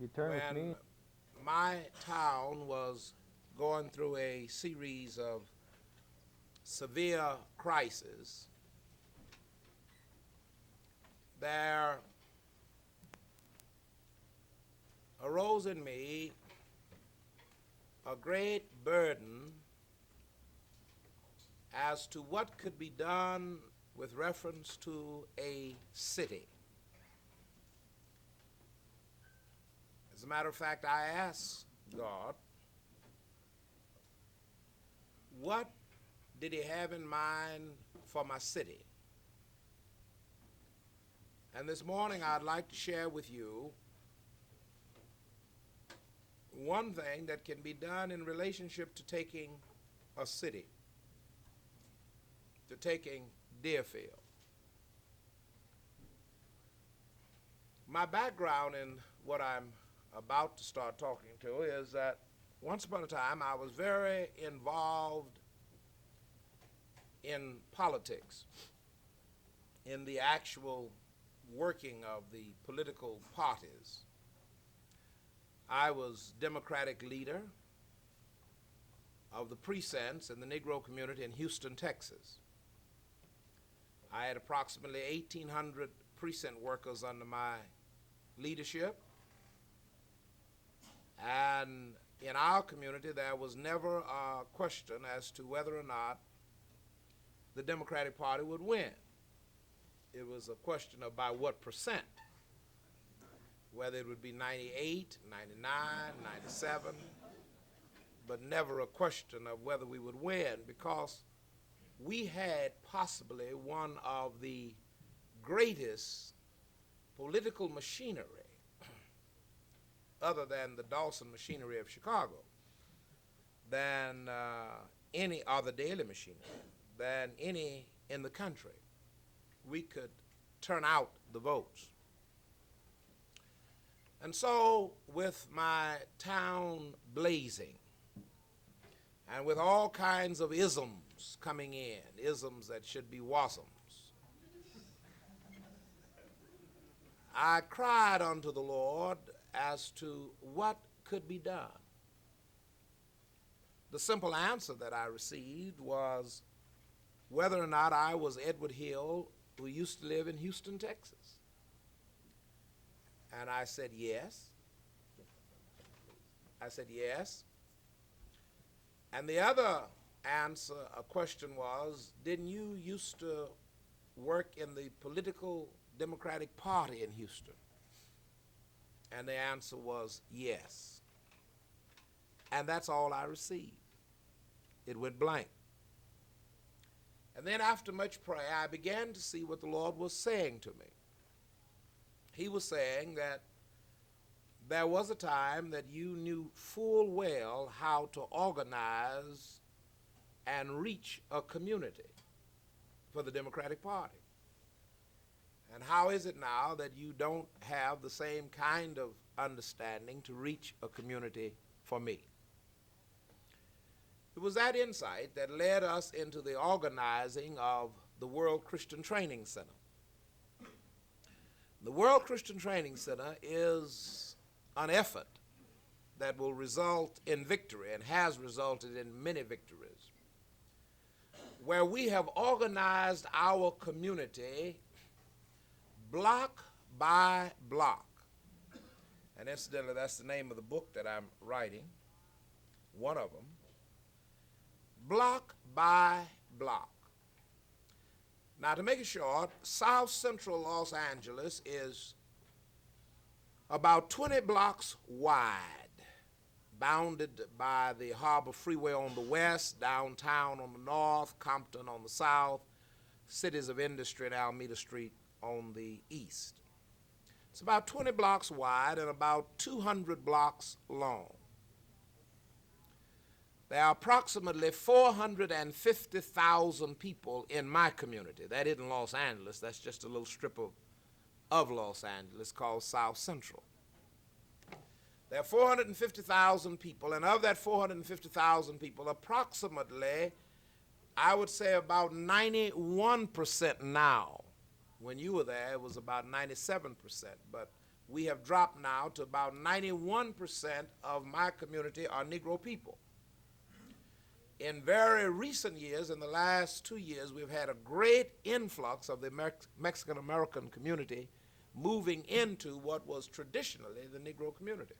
you turn with me. When my town was going through a series of severe crises, there arose in me a great burden as to what could be done with reference to a city. As a matter of fact, I asked God, what did he have in mind for my city? And this morning I'd like to share with you one thing that can be done in relationship to taking a city, to taking Deerfield. My background in what I'm about to start talking to is that once upon a time I was very involved in politics, in the actual working of the political parties. I was Democratic leader of the precincts in the Negro community in Houston, Texas. I had approximately 1,800 precinct workers under my leadership. And in our community, there was never a question as to whether or not the Democratic Party would win. It was a question of by what percent, whether it would be 98, 99, 97, but never a question of whether we would win, because we had possibly one of the greatest political machinery other than the Dawson machinery of Chicago, than any other daily machinery, than any in the country. We could turn out the votes. And so with my town blazing, and with all kinds of isms coming in, isms that should be wasms, I cried unto the Lord as to what could be done. The simple answer that I received was whether or not I was Edward Hill, who used to live in Houston, Texas. And I said yes. I said yes. And the other answer, a question was, didn't you used to work in the political Democratic Party in Houston? And the answer was yes. And that's all I received. It went blank. And then after much prayer, I began to see what the Lord was saying to me. He was saying that there was a time that you knew full well how to organize and reach a community for the Democratic Party. And how is it now that you don't have the same kind of understanding to reach a community for me? It was that insight that led us into the organizing of the World Christian Training Center. The World Christian Training Center is an effort that will result in victory and has resulted in many victories, where we have organized our community block by block. And incidentally, that's the name of the book that I'm writing, one of them. Block by block. Now, to make it short, South Central Los Angeles is about 20 blocks wide, bounded by the Harbor Freeway on the west, downtown on the north, Compton on the south, cities of industry and Alameda Street on the east. It's about 20 blocks wide and about 200 blocks long. There are approximately 450,000 people in my community. That isn't Los Angeles. That's just a little strip of Los Angeles called South Central. There are 450,000 people, and of that 450,000 people, approximately, I would say about 91% now. When you were there, it was about 97%, but we have dropped now to about 91% of my community are Negro people. In very recent years, in the last 2 years, we've had a great influx of the Mexican-American community moving into what was traditionally the Negro community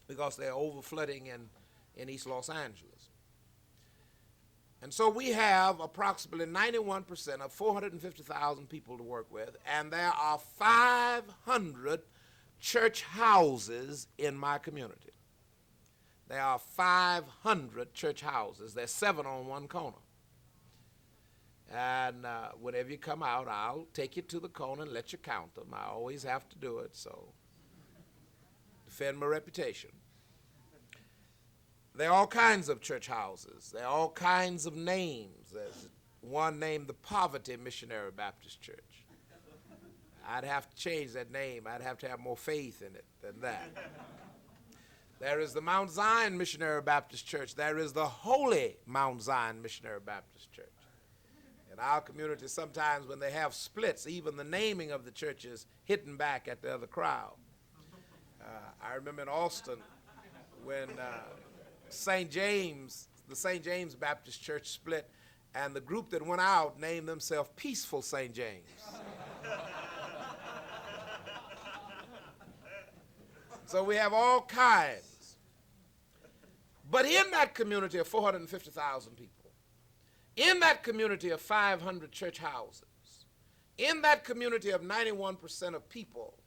because they're overflooding in East Los Angeles. And so we have approximately 91% of 450,000 people to work with, and there are 500 church houses in my community. There are 500 church houses. There's 7 on one corner. And whenever you come out, I'll take you to the corner and let you count them. I always have to do it, so defend my reputation. There are all kinds of church houses. There are all kinds of names. There's one named the Poverty Missionary Baptist Church. I'd have to change that name. I'd have to have more faith in it than that. There is the Mount Zion Missionary Baptist Church. There is the Holy Mount Zion Missionary Baptist Church. In our community, sometimes when they have splits, even the naming of the church is hitting back at the other crowd. I remember in Austin when the St. James Baptist Church split, and the group that went out named themselves Peaceful St. James. So we have all kinds. But in that community of 450,000 people, in that community of 500 church houses, in that community of 91% of people,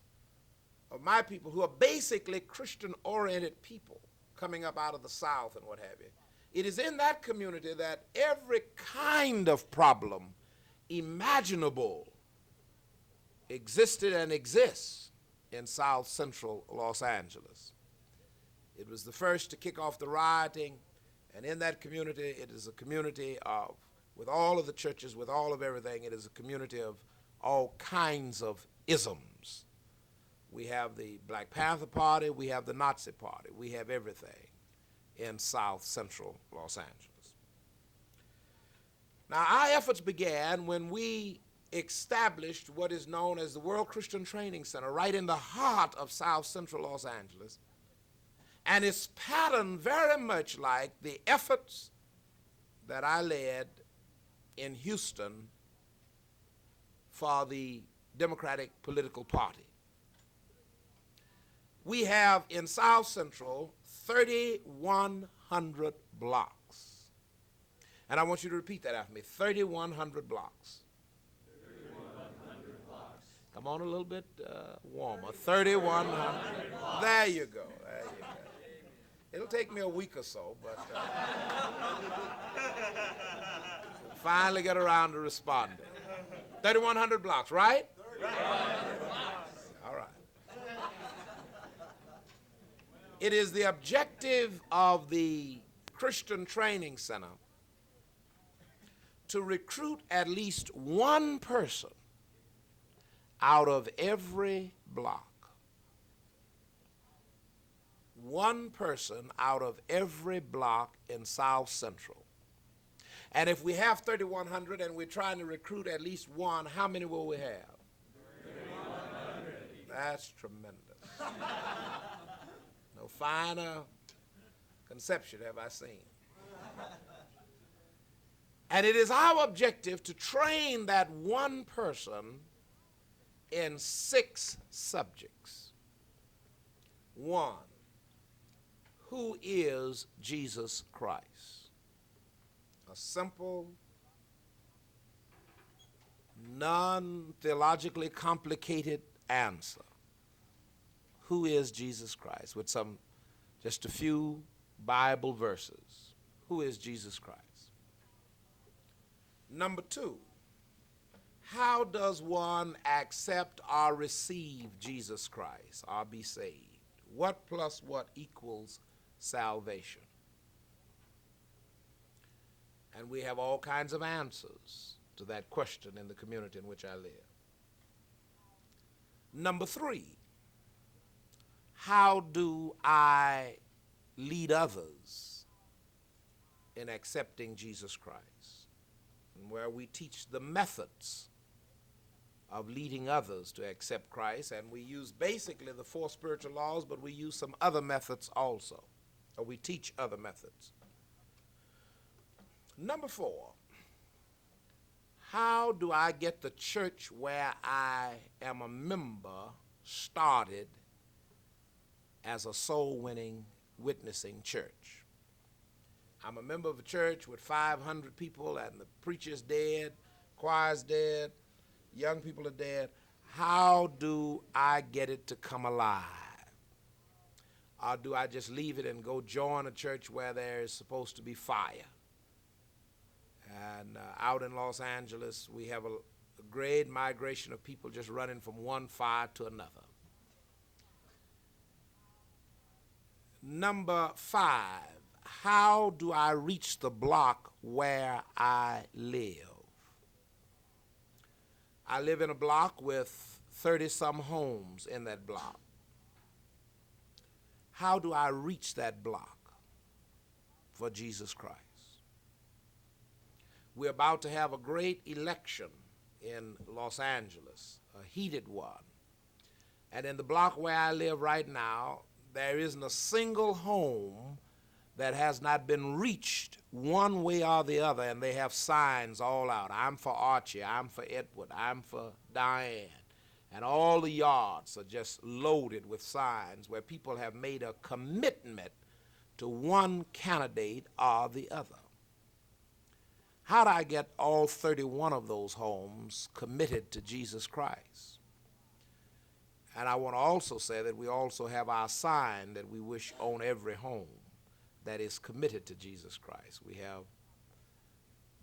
of my people who are basically Christian-oriented people coming up out of the South and what have you, it is in that community that every kind of problem imaginable existed and exists in South Central Los Angeles. It was the first to kick off the rioting, and in that community, it is a community of, with all of the churches, with all of everything, it is a community of all kinds of isms. We have the Black Panther Party, we have the Nazi Party, we have everything in South Central Los Angeles. Now, our efforts began when we established what is known as the World Christian Training Center right in the heart of South Central Los Angeles, and it's patterned very much like the efforts that I led in Houston for the Democratic Political Party. We have in South Central 3,100 blocks. And I want you to repeat that after me, 3,100 blocks. 3,100 blocks. Come on a little bit warmer, 3,100. There you go, there you go. It'll take me a week or so, but we'll finally get around to responding. 3,100 blocks, right? 3,100 blocks. All right. It is the objective of the Christian Training Center to recruit at least one person out of every block. One person out of every block in South Central. And if we have 3,100 and we're trying to recruit at least one, how many will we have? 3,100. That's tremendous. No finer conception have I seen. And it is our objective to train that one person in 6 subjects. 1, who is Jesus Christ? A simple, non-theologically complicated answer. Who is Jesus Christ? With just a few Bible verses. Who is Jesus Christ? Number 2, how does one accept or receive Jesus Christ or be saved? What plus what equals salvation? And we have all kinds of answers to that question in the community in which I live. Number 3, how do I lead others in accepting Jesus Christ? And where we teach the methods of leading others to accept Christ, and we use basically the 4 spiritual laws, but we use some other methods also, or we teach other methods. Number 4, how do I get the church where I am a member started as a soul-winning, witnessing church? I'm a member of a church with 500 people, and the preacher's dead, choir's dead, young people are dead. How do I get it to come alive? Or do I just leave it and go join a church where there is supposed to be fire? And out in Los Angeles, we have a great migration of people just running from one fire to another. Number 5, how do I reach the block where I live? I live in a block with 30-some homes in that block. How do I reach that block for Jesus Christ? We're about to have a great election in Los Angeles, a heated one. And in the block where I live right now, there isn't a single home that has not been reached one way or the other, and they have signs all out. I'm for Archie, I'm for Edward, I'm for Diane. And all the yards are just loaded with signs where people have made a commitment to one candidate or the other. How do I get all 31 of those homes committed to Jesus Christ? And I want to also say that we also have our sign that we wish on every home that is committed to Jesus Christ. We have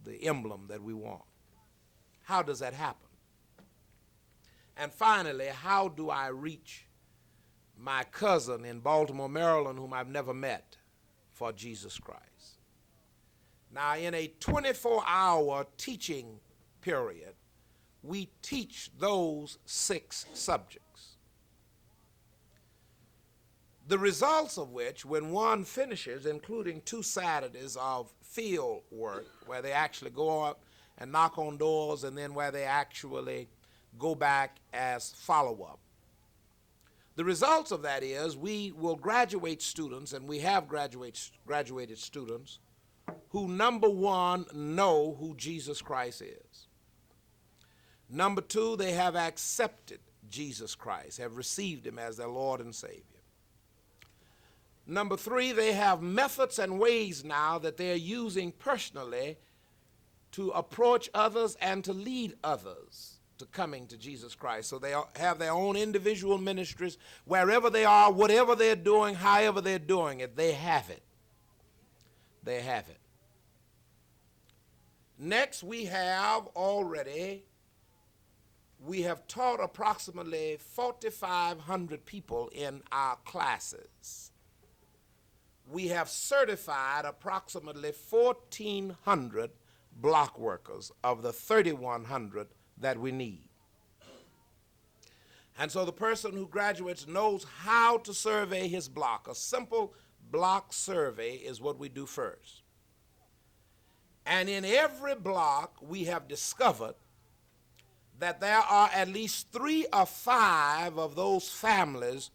the emblem that we want. How does that happen? And finally, how do I reach my cousin in Baltimore, Maryland, whom I've never met, for Jesus Christ? Now, in a 24-hour teaching period, we teach those 6 subjects, the results of which, when one finishes, including 2 Saturdays of field work, where they actually go out and knock on doors, and then where they actually go back as follow-up. The results of that is we will graduate students, and we have graduated students, who, number 1, know who Jesus Christ is. Number 2, they have accepted Jesus Christ, have received him as their Lord and Savior. Number 3, they have methods and ways now that they're using personally to approach others and to lead others to coming to Jesus Christ. So they have their own individual ministries. Wherever they are, whatever they're doing, however they're doing it, they have it. They have it. Next, we have taught approximately 4,500 people in our classes. We have certified approximately 1,400 block workers of the 3,100 that we need. And so the person who graduates knows how to survey his block. A simple block survey is what we do first. And in every block, we have discovered that there are at least 3 or 5 of those families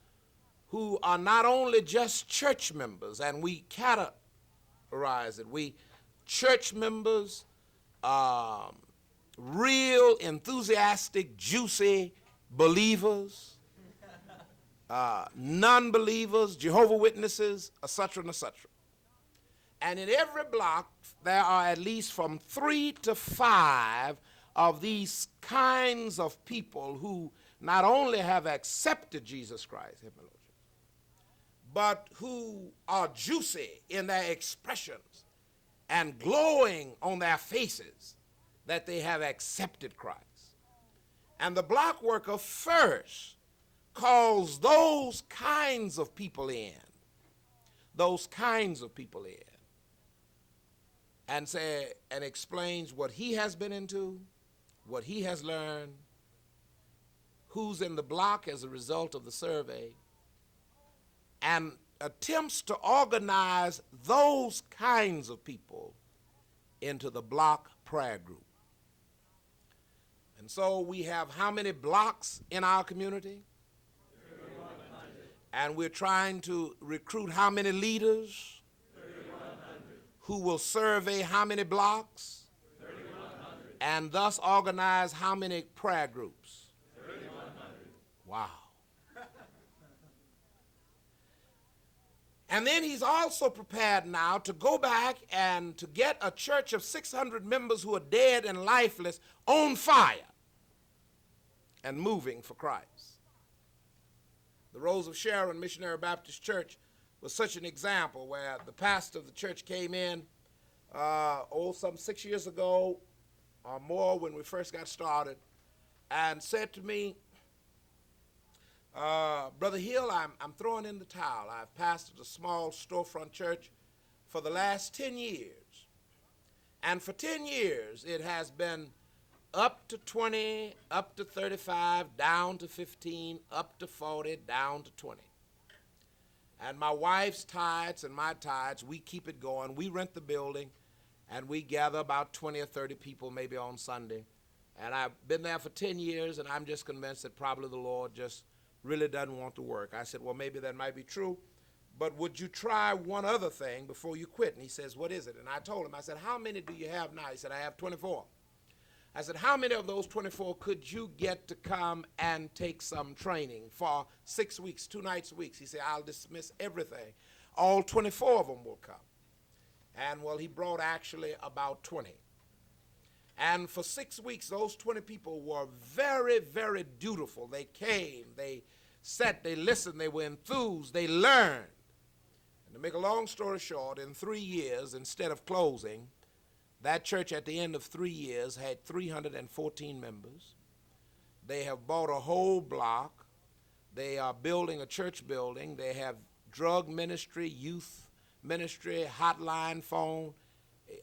who are not only just church members, and we categorize it. Church members, real enthusiastic, juicy believers, non-believers, Jehovah's Witnesses, etc., etc. And in every block, there are at least from 3 to 5 of these kinds of people who not only have accepted Jesus Christ, but who are juicy in their expressions and glowing on their faces that they have accepted Christ. And the block worker first calls those kinds of people in, and explains what he has been into, what he has learned, who's in the block as a result of the survey, and attempts to organize those kinds of people into the block prayer group. And so we have how many blocks in our community? 3,100. And we're trying to recruit how many leaders? 3,100. Who will survey how many blocks? 3,100. And thus organize how many prayer groups? 3,100. Wow. And then he's also prepared now to go back and to get a church of 600 members who are dead and lifeless on fire and moving for Christ. The Rose of Sharon Missionary Baptist Church was such an example where the pastor of the church came in, some 6 years ago or more when we first got started, and said to me, Brother Hill, I'm throwing in the towel. I've pastored a small storefront church for the last 10 years. And for 10 years, it has been up to 20, up to 35, down to 15, up to 40, down to 20. And my wife's tithes and my tithes, we keep it going. We rent the building, and we gather about 20 or 30 people maybe on Sunday. And I've been there for 10 years, and I'm just convinced that probably the Lord just really doesn't want to work. I said, well, maybe that might be true, but would you try one other thing before you quit? And he says, what is it? And I told him, I said, how many do you have now? He said, I have 24. I said, how many of those 24 could you get to come and take some training for 6 weeks, 2 nights a week? He said, I'll dismiss everything. All 24 of them will come. And, well, he brought actually about 20. And for 6 weeks, those 20 people were very, very dutiful. They came, they sat, they listened, they were enthused, they learned. And to make a long story short, in 3 years, instead of closing, that church at the end of 3 years had 314 members. They have bought a whole block. They are building a church building. They have drug ministry, youth ministry, hotline, phone.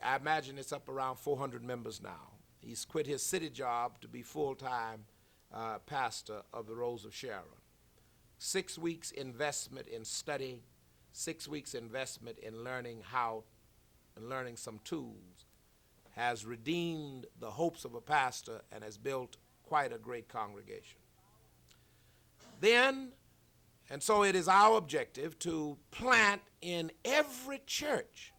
I imagine it's up around 400 members now. He's quit his city job to be full-time pastor of the Rose of Sharon. 6 weeks investment in study, 6 weeks investment in learning how and learning some tools has redeemed the hopes of a pastor and has built quite a great congregation. Then, and so it is our objective to plant in every church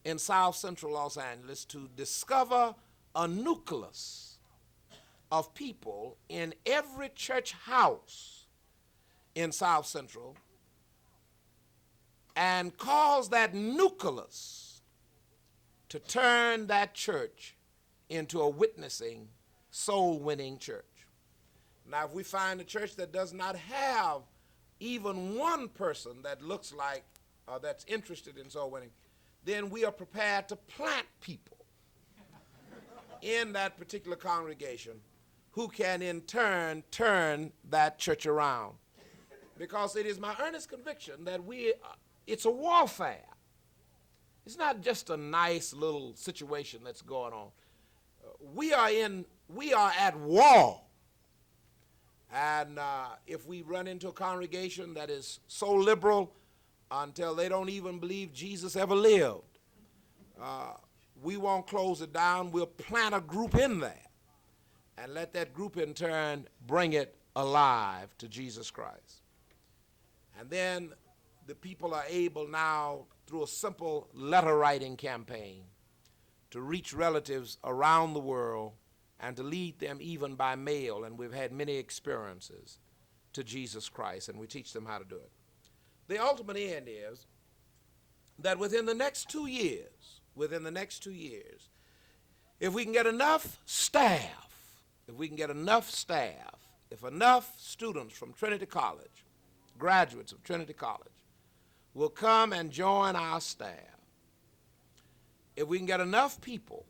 in South Central Los Angeles to discover a nucleus of people in every church house in South Central and cause that nucleus to turn that church into a witnessing, soul-winning church. Now, if we find a church that does not have even one person that looks like or that's interested in soul winning, then we are prepared to plant people in that particular congregation who can in turn turn that church around. Because it is my earnest conviction that it's a warfare. It's not just a nice little situation that's going on. We are at war. And if we run into a congregation that is so liberal until they don't even believe Jesus ever lived, we won't close it down. We'll plant a group in there and let that group in turn bring it alive to Jesus Christ. And then the people are able now, through a simple letter writing campaign, to reach relatives around the world and to lead them even by mail, and we've had many experiences, to Jesus Christ, and we teach them how to do it. The ultimate end is that within the next 2 years, if we can get enough staff, if enough students from Trinity College, graduates of Trinity College, will come and join our staff, if we can get enough people,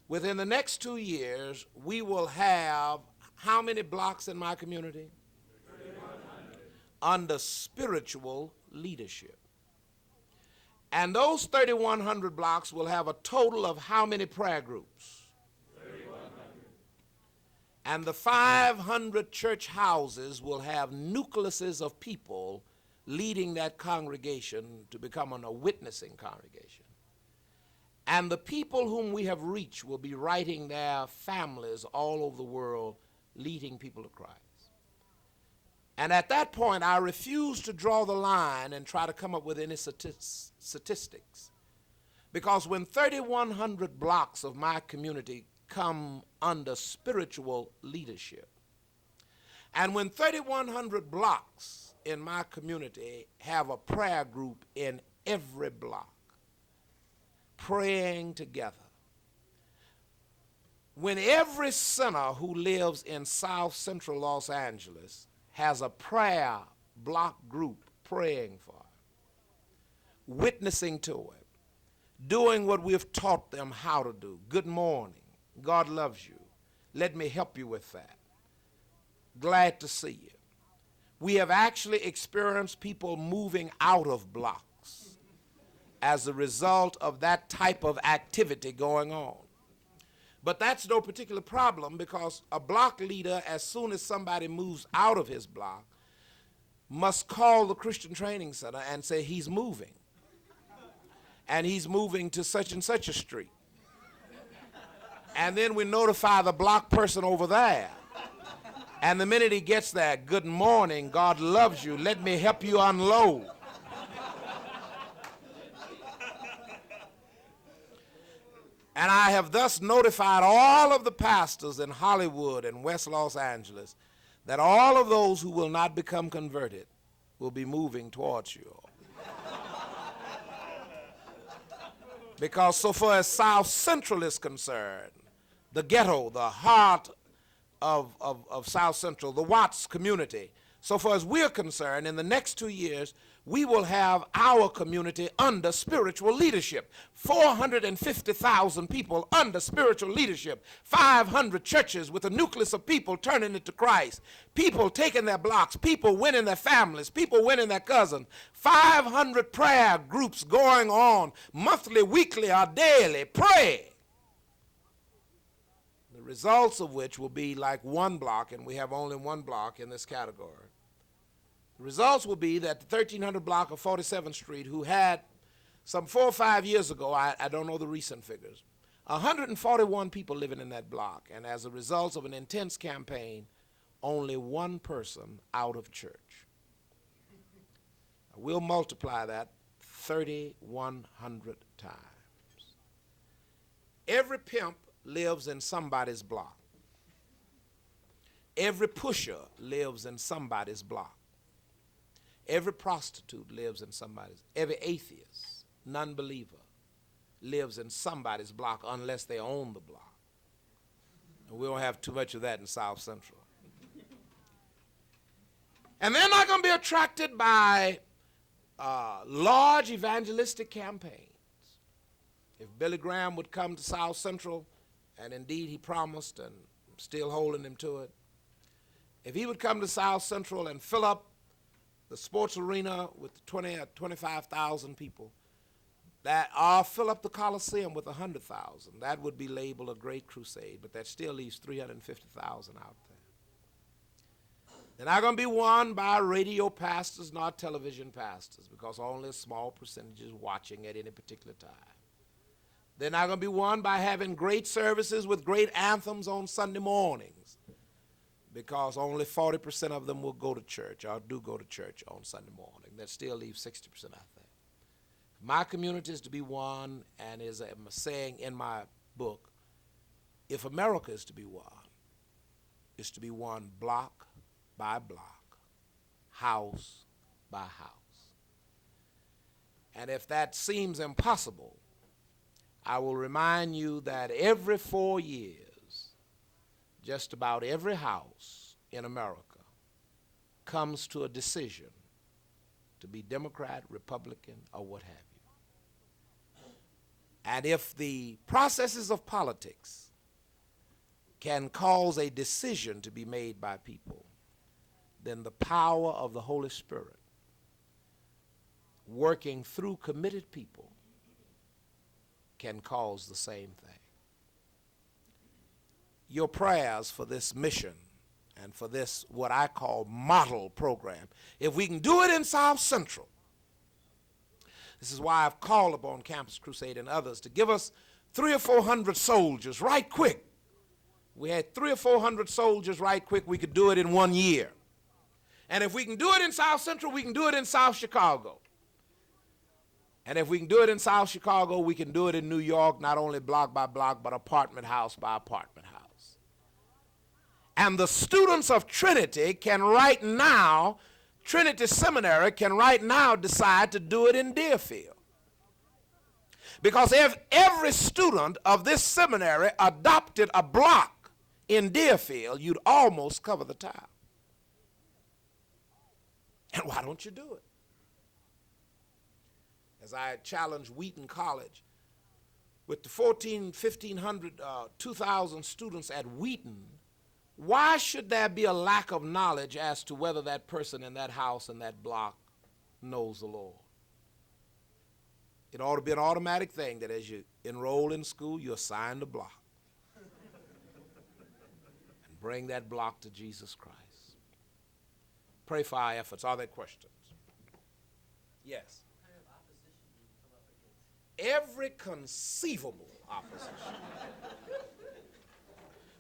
within the next 2 years, we will have how many blocks in my community? 3,100. Under spiritual leadership. And those 3,100 blocks will have a total of how many prayer groups? 3,100. And the 500 church houses will have nucleuses of people leading that congregation to become a witnessing congregation. And the people whom we have reached will be writing their families all over the world, leading people to Christ. And at that point, I refuse to draw the line and try to come up with any statistics. Because when 3,100 blocks of my community come under spiritual leadership, and when 3,100 blocks in my community have a prayer group in every block, praying together, when every sinner who lives in South Central Los Angeles has a prayer block group praying for it, witnessing to it, doing what we've taught them how to do. Good morning. God loves you. Let me help you with that. Glad to see you. We have actually experienced people moving out of blocks as a result of that type of activity going on. But that's no particular problem, because a block leader, as soon as somebody moves out of his block, must call the Christian Training Center and say he's moving. And he's moving to such and such a street. And then we notify the block person over there. And the minute he gets there, good morning, God loves you, let me help you unload. And I have thus notified all of the pastors in Hollywood and West Los Angeles that all of those who will not become converted will be moving towards you. Because so far as South Central is concerned, the ghetto, the heart of South Central, the Watts community, so far as we're concerned, in the next 2 years, we will have our community under spiritual leadership. 450,000 people under spiritual leadership. 500 churches with a nucleus of people turning into Christ. People taking their blocks. People winning their families. People winning their cousins. 500 prayer groups going on monthly, weekly, or daily. Pray. The results of which will be like one block, and we have only one block in this category. The results will be that the 1300 block of 47th Street, who had some 4 or 5 years ago, I don't know the recent figures, 141 people living in that block, and as a result of an intense campaign, only one person out of church. We'll multiply that 3,100 times. Every pimp lives in somebody's block. Every pusher lives in somebody's block. Every prostitute lives in somebody's. Every atheist, non-believer, lives in somebody's block unless they own the block. And we don't have too much of that in South Central. And they're not going to be attracted by large evangelistic campaigns. If Billy Graham would come to South Central, and indeed he promised, and I'm still holding him to it, if he would come to South Central and fill up the sports arena with 20 or 25,000 people, that or fill up the Coliseum with 100,000, that would be labeled a great crusade, but that still leaves 350,000 out there. They're not going to be won by radio pastors, not television pastors, because only a small percentage is watching at any particular time. They're not going to be won by having great services with great anthems on Sunday mornings, because only 40% of them will go to church or do go to church on Sunday morning. That still leaves 60% out there. My community is to be won, and as I'm saying in my book, if America is to be won, it's to be won block by block, house by house. And if that seems impossible, I will remind you that every 4 years, just about every house in America comes to a decision to be Democrat, Republican, or what have you. And if the processes of politics can cause a decision to be made by people, then the power of the Holy Spirit working through committed people can cause the same thing. Your prayers for this mission and for this, what I call model program, if we can do it in South Central, This is why I've called upon Campus Crusade and others to give us 300 or 400 soldiers right quick. We had 300 or 400 soldiers right quick. We could do it in 1 year. And if we can do it in South Central, we can do it in South Chicago. And if we can do it in South Chicago, we can do it in New York, not only block by block, but apartment house by apartment house. And the students of Trinity can right now, Trinity Seminary can right now decide to do it in Deerfield. Because if every student of this seminary adopted a block in Deerfield, you'd almost cover the town. And why don't you do it? As I challenged Wheaton College, with the 1,500, 2,000 students at Wheaton, why should there be a lack of knowledge as to whether that person in that house and that block knows the Lord? It ought to be an automatic thing that as you enroll in school, you're assigned a block. And bring that block to Jesus Christ. Pray for our efforts. Are there questions? Yes. What kind of opposition do you come up against? Every conceivable opposition.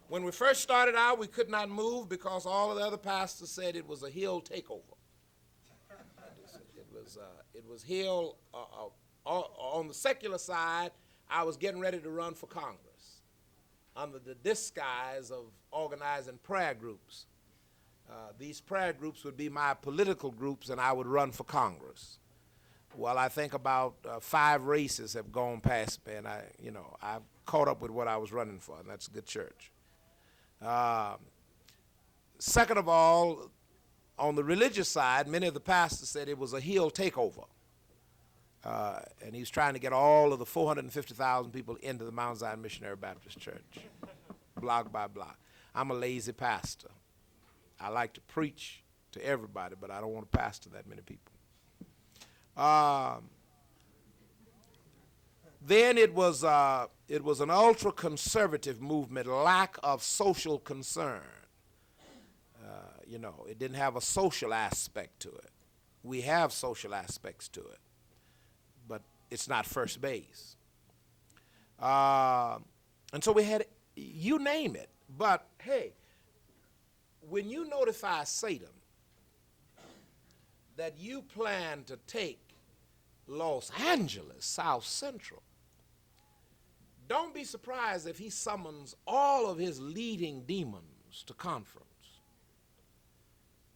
When we first started out, we could not move because all of the other pastors said it was a Hill takeover. It was Hill. On the secular side, I was getting ready to run for Congress under the disguise of organizing prayer groups. These prayer groups would be my political groups, and I would run for Congress. Well, I think about 5 races have gone past me, and I've caught up with what I was running for, and that's a good church. Second of all, on the religious side, many of the pastors said it was a Hill takeover. And he was trying to get all of the 450,000 people into the Mount Zion Missionary Baptist Church, block by block. I'm a lazy pastor. I like to preach to everybody, but I don't want to pastor that many people. Then it was an ultra-conservative movement, lack of social concern. It didn't have a social aspect to it. We have social aspects to it, but it's not first base. And so we had, you name it. But, hey, when you notify Satan that you plan to take Los Angeles, South Central, don't be surprised if he summons all of his leading demons to conference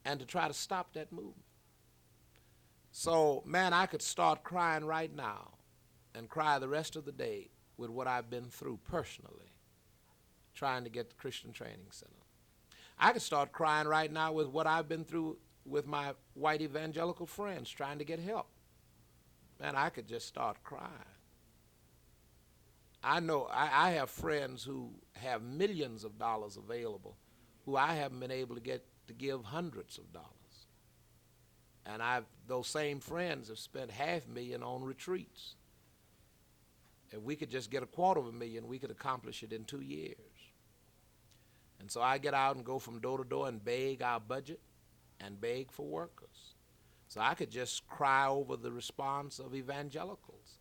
and to try to stop that movement. So, man, I could start crying right now and cry the rest of the day with what I've been through personally, trying to get the Christian Training Center. I could start crying right now with what I've been through with my white evangelical friends trying to get help. Man, I could just start crying. I know I have friends who have millions of dollars available who I haven't been able to get to give hundreds of dollars. And those same friends have spent $500,000 on retreats. If we could just get $250,000, we could accomplish it in 2 years. And so I get out and go from door to door and beg our budget and beg for workers. So I could just cry over the response of evangelicals.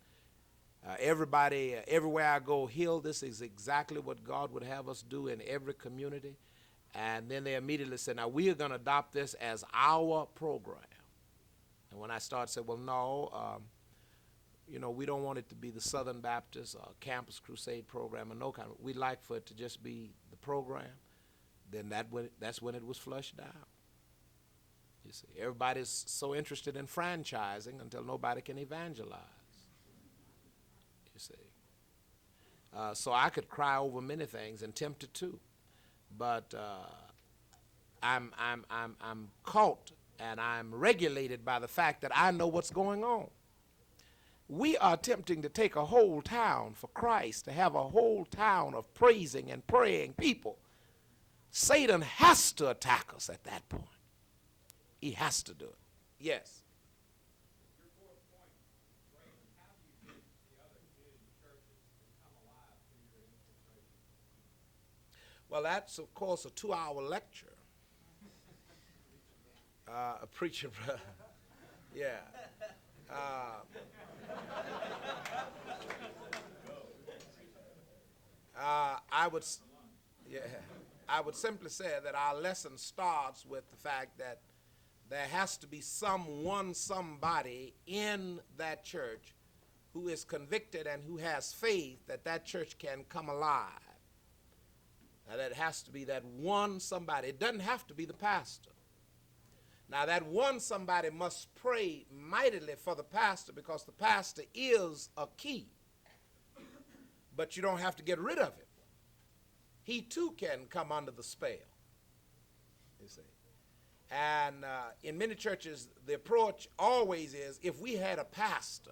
Everybody, everywhere I go, Hill, this is exactly what God would have us do in every community. And then they immediately said, now we are going to adopt this as our program. And when I started, I said, well, no, we don't want it to be the Southern Baptist or Campus Crusade program or no kind of, we'd like for it to just be the program. Then that's when it was flushed out. You see, everybody's so interested in franchising until nobody can evangelize. You see. So I could cry over many things and tempted to. But I'm caught and I'm regulated by the fact that I know what's going on. We are attempting to take a whole town for Christ, to have a whole town of praising and praying people. Satan has to attack us at that point. He has to do it. Yes. Your fourth point, Raymond, how do you get the other community churches to come alive through your infiltration? Well, that's, of course, a 2-hour lecture. A preacher, yeah. I would, yeah, I would simply say that our lesson starts with the fact that there has to be somebody in that church who is convicted and who has faith that that church can come alive. Now, that has to be that one somebody. It doesn't have to be the pastor. Now, that one somebody must pray mightily for the pastor, because the pastor is a key. But you don't have to get rid of him. He too can come under the spell, you see. And in many churches, the approach always is, if we had a pastor,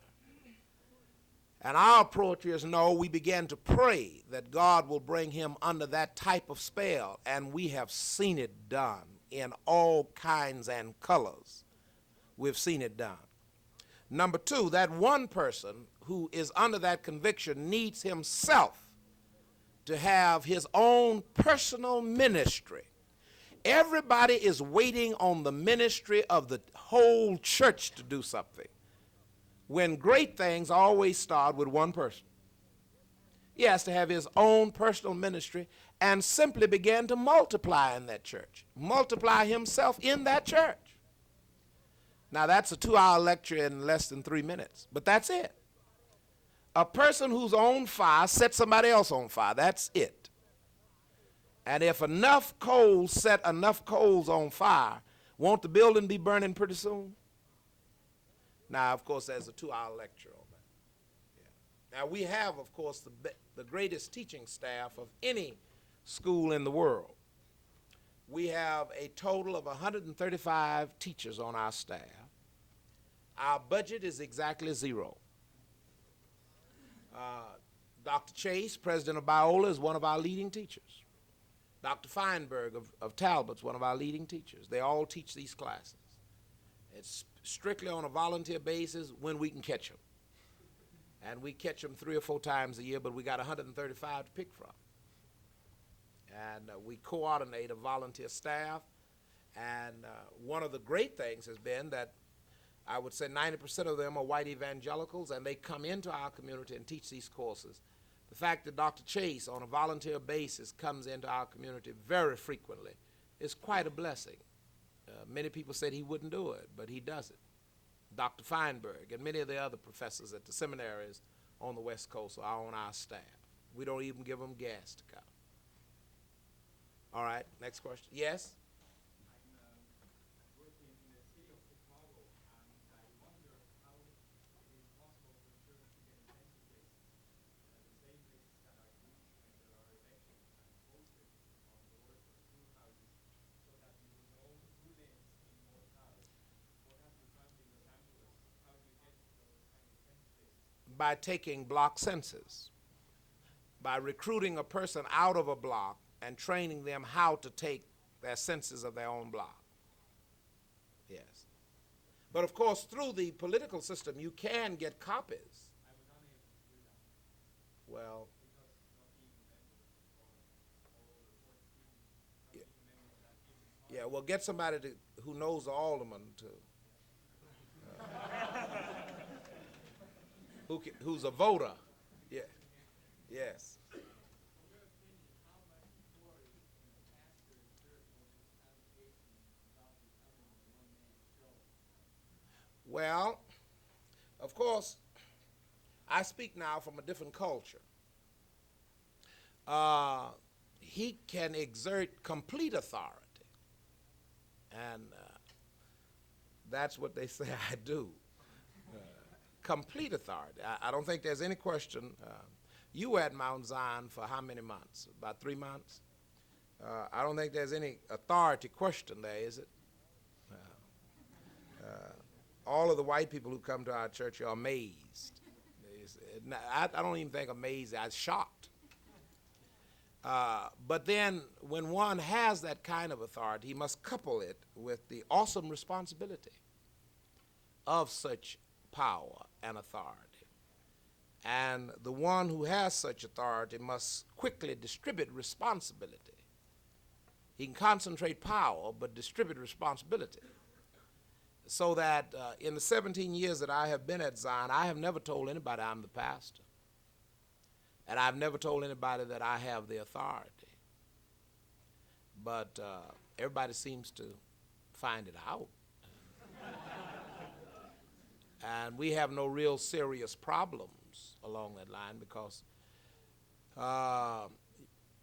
and our approach is, no, we begin to pray that God will bring him under that type of spell. And we have seen it done in all kinds and colors. We've seen it done. Number two, that one person who is under that conviction needs himself to have his own personal ministry. Everybody is waiting on the ministry of the whole church to do something, when great things always start with one person. He has to have his own personal ministry and simply begin to multiply in that church, multiply himself in that church. Now, that's a 2-hour lecture in less than 3 minutes, but that's it. A person who's on fire sets somebody else on fire. That's it. And if enough coals set enough coals on fire, won't the building be burning pretty soon? Now, of course, there's a 2-hour lecture on that. Yeah. Now, we have, of course, the greatest teaching staff of any school in the world. We have a total of 135 teachers on our staff. Our budget is exactly zero. Dr. Chase, president of Biola, is one of our leading teachers. Dr. Feinberg of Talbot's one of our leading teachers. They all teach these classes. It's strictly on a volunteer basis when we can catch them. And we catch them 3 or 4 times a year, but we got 135 to pick from. And we coordinate a volunteer staff. And one of the great things has been that I would say 90% of them are white evangelicals, and they come into our community and teach these courses. The fact that Dr. Chase, on a volunteer basis, comes into our community very frequently is quite a blessing. Many people said he wouldn't do it, but he does it. Dr. Feinberg and many of the other professors at the seminaries on the West Coast are on our staff. We don't even give them gas to come. All right, next question. Yes? I'm working in the city of Chicago, and I wonder how it is possible for church to get attendance lists, the same lists that are used when there are elections, and posted on doors of schoolhouses, so that you will know who lives in what house. What have you found in Los Angeles? How do you get those kind of attendance lists? By taking block census, by recruiting a person out of a block and training them how to take their census of their own block. Yes. But of course, through the political system, you can get copies. I was unable to do that. Well, Because not being a member of all over 40 not being a member of that given yeah, well, get somebody who knows the alderman who's a voter. Yeah. Yes. In your opinion, how much authority can the pastor exert over this congregation without becoming a one-man show? Well, of course, I speak now from a different culture. He can exert complete authority, and that's what they say I do. Complete authority. I don't think there's any question. You were at Mount Zion for how many months? About 3 months? I don't think there's any authority question there, is it? All of the white people who come to our church are amazed. I don't even think amazed, I'm shocked. But then when one has that kind of authority, he must couple it with the awesome responsibility of such power and authority. And the one who has such authority must quickly distribute responsibility. He can concentrate power, but distribute responsibility. So that in the 17 years that I have been at Zion, I have never told anybody I'm the pastor. And I've never told anybody that I have the authority. But everybody seems to find it out. And we have no real serious problems along that line because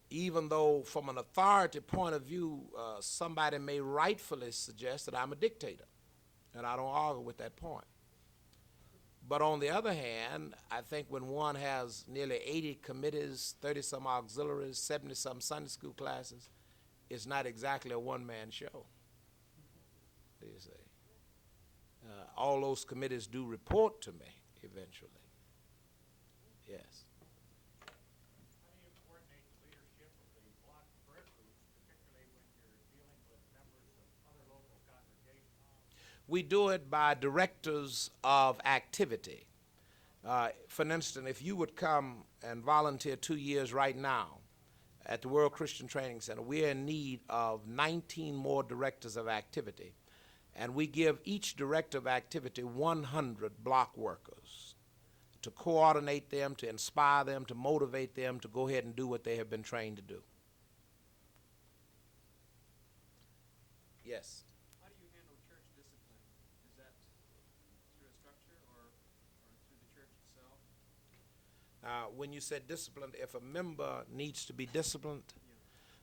even though from an authority point of view, somebody may rightfully suggest that I'm a dictator. And I don't argue with that point. But on the other hand, I think when one has nearly 80 committees, 30-some auxiliaries, 70-some Sunday school classes, it's not exactly a one-man show. Do you see? All those committees do report to me eventually. Yes. How do you coordinate the leadership of the block prayer groups, particularly when you're dealing with members of other local congregations? We do it by directors of activity. For instance, if you would come and volunteer 2 years right now at the World Christian Training Center, we're in need of 19 more directors of activity. And we give each director of activity 100 block workers to coordinate them, to inspire them, to motivate them to go ahead and do what they have been trained to do. Yes? How do you handle church discipline? Is that through a structure or through the church itself? When you said disciplined, if a member needs to be disciplined,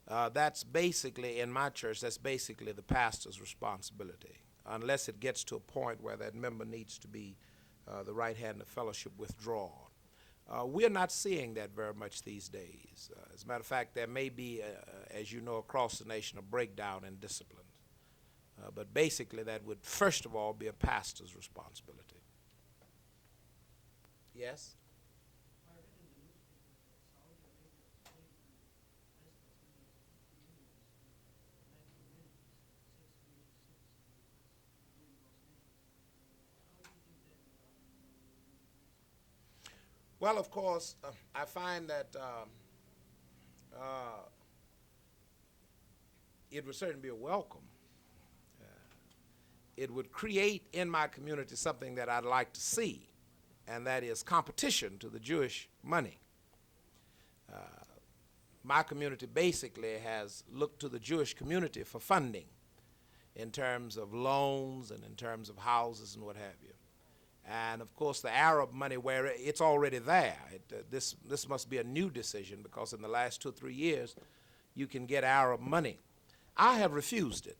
that's basically, in my church, that's basically the pastor's responsibility, unless it gets to a point where that member needs to be the right hand of fellowship withdrawn. We're not seeing that very much these days. As a matter of fact, there may be, as you know, across the nation, a breakdown in discipline. But basically, that would, first of all, be a pastor's responsibility. Yes? Well, of course, I find that it would certainly be a welcome. It would create in my community something that I'd like to see, and that is competition to the Jewish money. My community basically has looked to the Jewish community for funding in terms of loans and in terms of houses and what have you. And of course, the Arab money, where it's already there. This must be a new decision because in the last 2 or 3 years, you can get Arab money. I have refused it.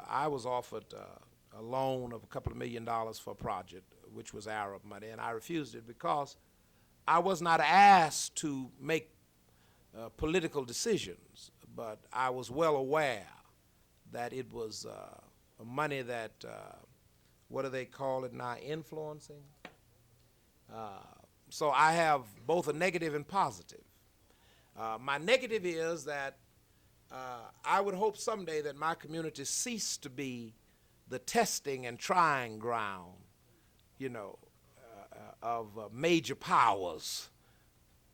I was offered a loan of a couple of $1 million for a project, which was Arab money, and I refused it because I was not asked to make political decisions, but I was well aware that it was money that what do they call it now, influencing? So I have both a negative and positive. My negative is that I would hope someday that my community cease to be the testing and trying ground, you know, of major powers.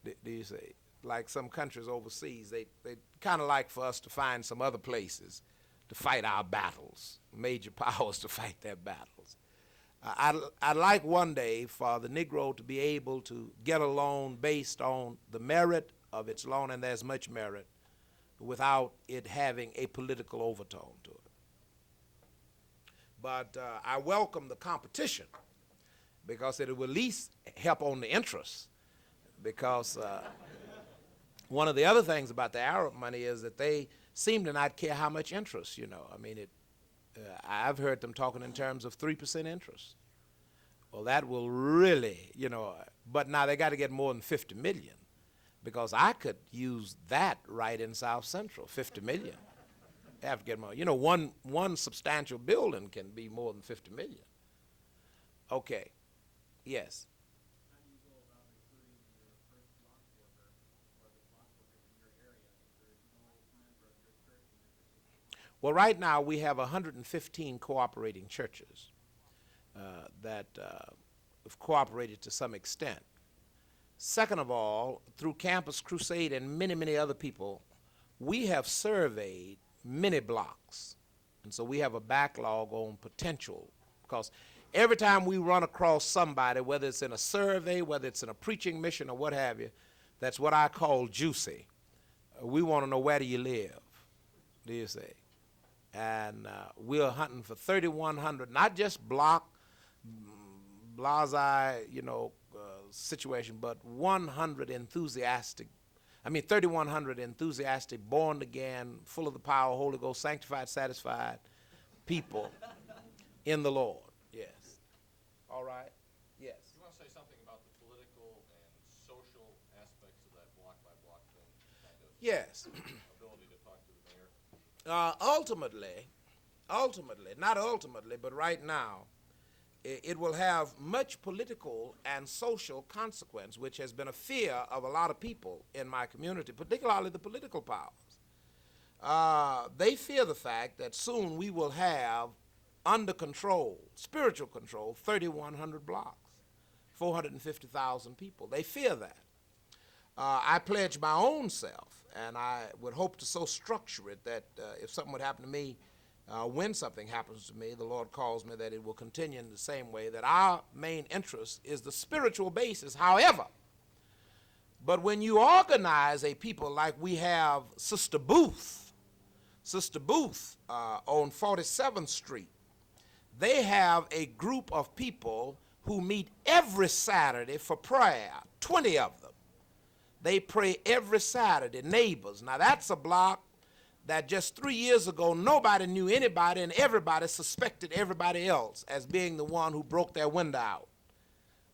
Do you say? Like some countries overseas, they kind of like for us to find some other places to fight our battles, major powers to fight their battles. I'd like one day for the Negro to be able to get a loan based on the merit of its loan, and there's much merit, without it having a political overtone to it. But I welcome the competition because it will at least help on the interest, because one of the other things about the Arab money is that they seem to not care how much interest, you know. I mean, I've heard them talking in terms of 3% interest. Well, that will really, you know, but now they got to get more than 50 million, because I could use that right in South Central, 50 million. They have to get more. You know, one substantial building can be more than 50 million. Okay. Yes. How do you go about recruiting your first block worker or the block workers in your area if there is no member of your church in that particular? Well, right now we have 115 cooperating churches that have cooperated to some extent. Second of all, through Campus Crusade and many, many other people, we have surveyed many blocks, And so we have a backlog on potential, because every time we run across somebody, whether it's in a survey, whether it's in a preaching mission or what have you, that's what I call juicy. We want to know, where do you live, do you see? And we're hunting for 3,100, not just situation, but 3,100 enthusiastic, born again, full of the power, Holy Ghost, sanctified, satisfied people in the Lord. Yes. All right. Yes. You want to say something about the political and social aspects of that block-by-block thing, kind of Yes. ability to talk to the mayor? Ultimately, but right now, it will have much political and social consequence, which has been a fear of a lot of people in my community, particularly the political powers. They fear the fact that soon we will have under control, spiritual control, 3,100 blocks, 450,000 people. They fear that. I pledge my own self, and I would hope to so structure it that if something would happen to me, when something happens to me, the Lord calls me, that it will continue in the same way, that our main interest is the spiritual basis. However, but when you organize a people like we have Sister Booth on 47th Street, they have a group of people who meet every Saturday for prayer, 20 of them. They pray every Saturday, neighbors. Now that's a block that just 3 years ago nobody knew anybody, and everybody suspected everybody else as being the one who broke their window out,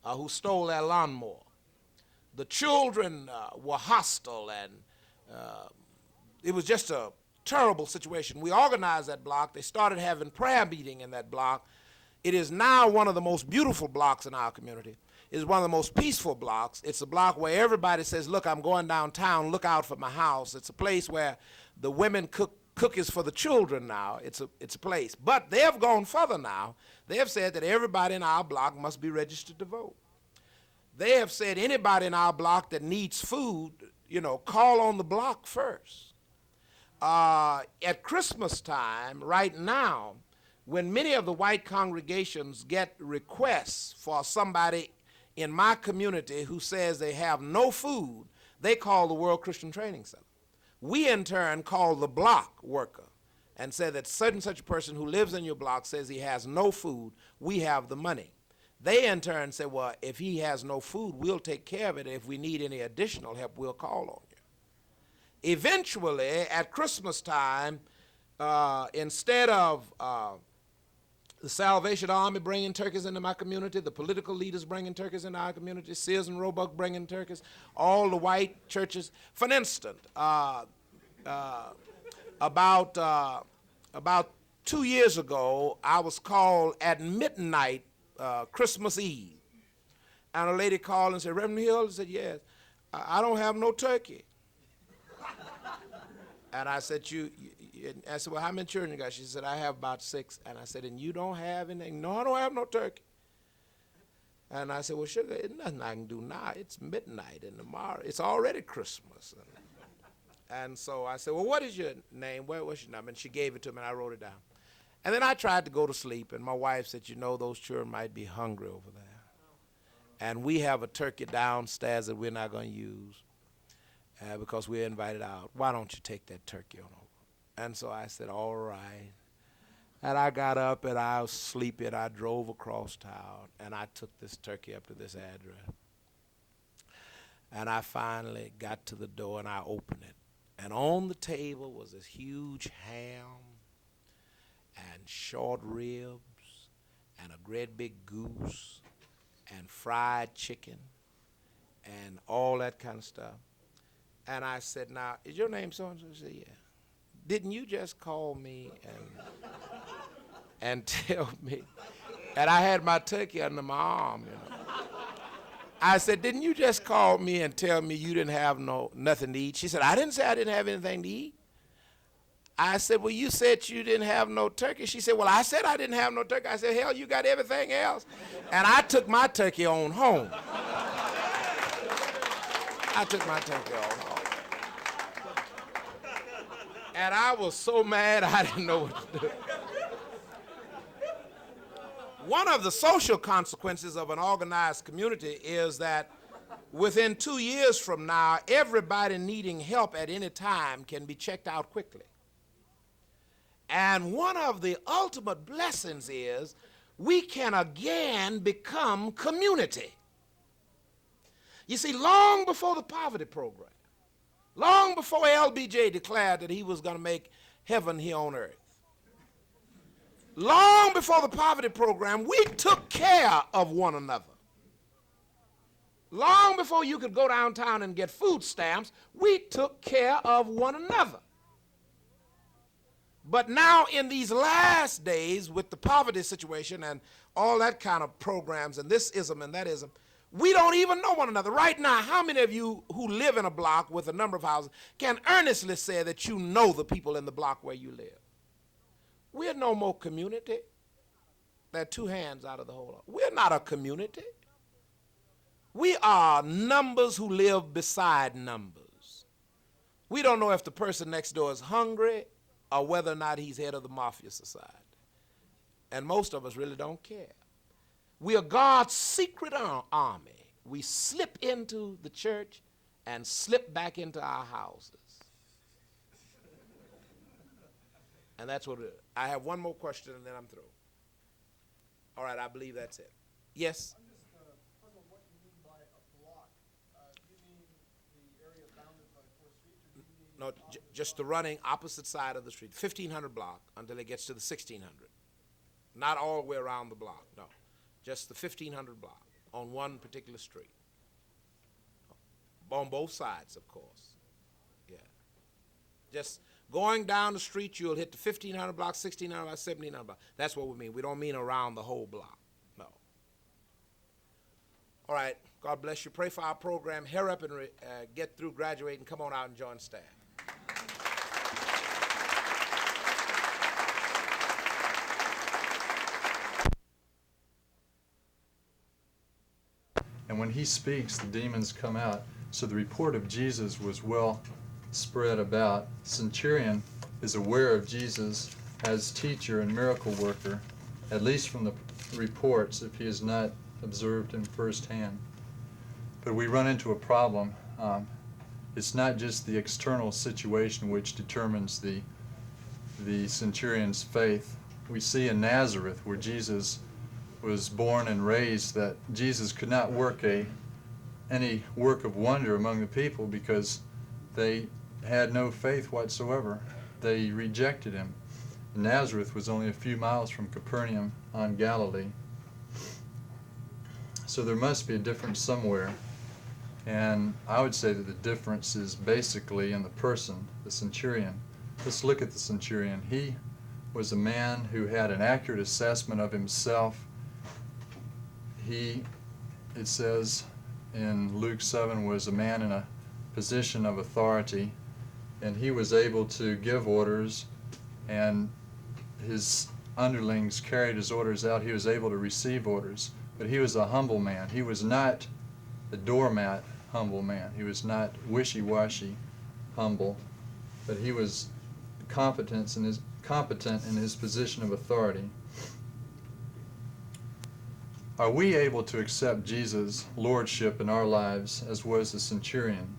who stole their lawnmower. The children were hostile, and it was just a terrible situation. We organized that block. They started having prayer meeting in that block. It is now one of the most beautiful blocks in our community. It is one of the most peaceful blocks. It's a block where everybody says, look, I'm going downtown, look out for my house. It's a place where the women cook cookies for the children now. It's a place. But they have gone further now. They have said that everybody in our block must be registered to vote. They have said anybody in our block that needs food, call on the block first. At Christmas time, right now, when many of the white congregations get requests for somebody in my community who says they have no food, they call the World Christian Training Center. We, in turn, call the block worker and say that such a person who lives in your block says he has no food, we have the money. They, in turn, say, well, if he has no food, we'll take care of it. If we need any additional help, we'll call on you. Eventually, at Christmas time, instead of the Salvation Army bringing turkeys into my community, the political leaders bringing turkeys into our community, Sears and Roebuck bringing turkeys, all the white churches. For instance, about 2 years ago, I was called at midnight, Christmas Eve, and a lady called and said, Reverend Hill? I said, yes. I don't have no turkey. And I said, I said, well, how many children you got? She said, I have about 6. And I said, and you don't have anything? No, I don't have no turkey. And I said, well, sugar, there's nothing I can do now. It's midnight, and tomorrow, it's already Christmas. And so I said, well, what is your name? What's your number? And she gave it to me, and I wrote it down. And then I tried to go to sleep, and my wife said, those children might be hungry over there. And we have a turkey downstairs that we're not going to use because we're invited out. Why don't you take that turkey on over? And so I said, all right. And I got up, and I was sleepy, and I drove across town, and I took this turkey up to this address. And I finally got to the door, and I opened it. And on the table was this huge ham and short ribs and a great big goose and fried chicken and all that kind of stuff. And I said, now, is your name so-and-so? She said, yeah. Didn't you just call me and tell me? And I had my turkey under my arm, I said, didn't you just call me and tell me you didn't have nothing to eat? She said, I didn't say I didn't have anything to eat. I said, well, you said you didn't have no turkey. She said, well, I said I didn't have no turkey. I said, hell, you got everything else. And I took my turkey on home. I took my turkey on home. And I was so mad I didn't know what to do. One of the social consequences of an organized community is that within 2 years from now, everybody needing help at any time can be checked out quickly. And one of the ultimate blessings is we can again become community. You see, long before the poverty program, long before LBJ declared that he was going to make heaven here on earth, long before the poverty program, we took care of one another. Long before you could go downtown and get food stamps, we took care of one another. But now in these last days with the poverty situation and all that kind of programs and this ism and that ism, we don't even know one another. Right now, how many of you who live in a block with a number of houses can earnestly say that you know the people in the block where you live? We're no more community. There are two hands out of the whole lot. We're not a community. We are numbers who live beside numbers. We don't know if the person next door is hungry or whether or not he's head of the mafia society. And most of us really don't care. We are God's secret army. We slip into the church and slip back into our houses. And that's what it is. I have one more question and then I'm through. All right, I believe that's it. Yes? I'm just puzzled what you mean by a block. Do you mean the area bounded by 4 streets, or do you mean... No, just the running opposite side of the street, 1,500 block until it gets to the 1,600. Not all the way around the block, no. Just the 1,500 block on one particular street. On both sides, of course. Yeah. Just going down the street, you'll hit the 1,500 block, 1,600 block, 1,700 block. That's what we mean. We don't mean around the whole block, no. All right, God bless you. Pray for our program. Hurry up and get through graduating. Come on out and join staff. And when he speaks, the demons come out. So the report of Jesus was well spread about. Centurion is aware of Jesus as teacher and miracle worker, at least from the reports, if he has not observed him firsthand. But we run into a problem. It's not just the external situation which determines the centurion's faith. We see in Nazareth, where Jesus was born and raised, that Jesus could not work any work of wonder among the people because they had no faith whatsoever. They rejected him. Nazareth was only a few miles from Capernaum on Galilee. So there must be a difference somewhere. And I would say that the difference is basically in the person, the centurion. Let's look at the centurion. He was a man who had an accurate assessment of himself. He, it says in Luke 7, was a man in a position of authority, and he was able to give orders, and his underlings carried his orders out. He was able to receive orders, but he was a humble man. He was not a doormat humble man. He was not wishy-washy humble, but he was competent in his position of authority. Are we able to accept Jesus' lordship in our lives as was the centurion?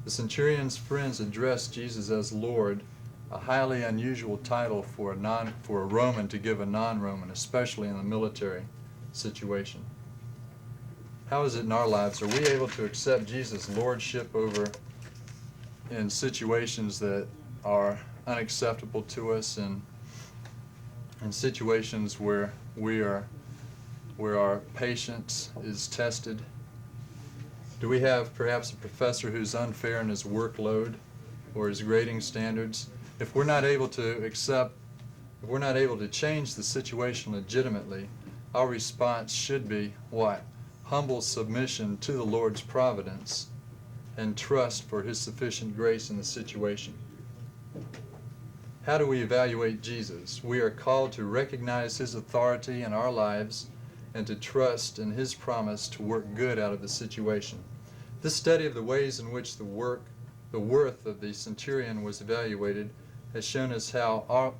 The centurion's friends addressed Jesus as Lord, a highly unusual title for a Roman to give a non-Roman, especially in a military situation. How is it in our lives? Are we able to accept Jesus' lordship in situations that are unacceptable to us, and in situations where our patience is tested? Do we have perhaps a professor who's unfair in his workload or his grading standards? If we're not able to change the situation legitimately, our response should be what? Humble submission to the Lord's providence and trust for his sufficient grace in the situation. How do we evaluate Jesus? We are called to recognize his authority in our lives and to trust in his promise to work good out of the situation. This study of the ways in which the worth of the centurion was evaluated has shown us how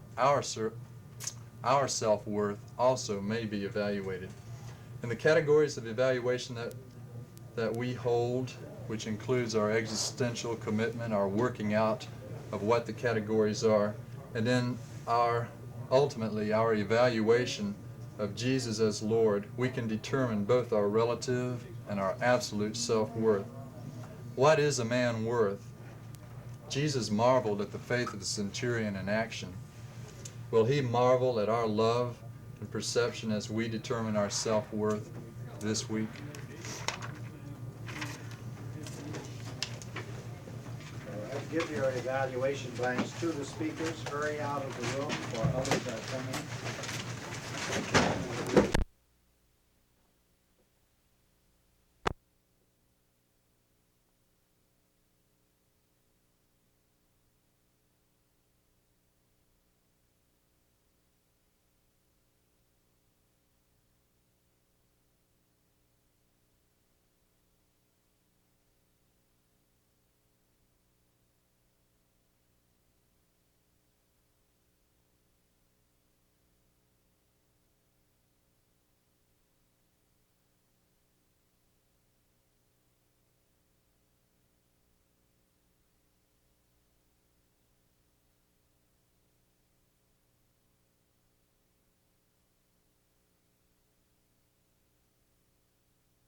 our self-worth also may be evaluated. In the categories of evaluation that we hold, which includes our existential commitment, our working out of what the categories are, and then ultimately our evaluation of Jesus as Lord, we can determine both our relative and our absolute self-worth. What is a man worth? Jesus marveled at the faith of the centurion in action. Will he marvel at our love and perception as we determine our self-worth this week? Give your evaluation blanks to the speakers. Hurry out of the room, or others are coming.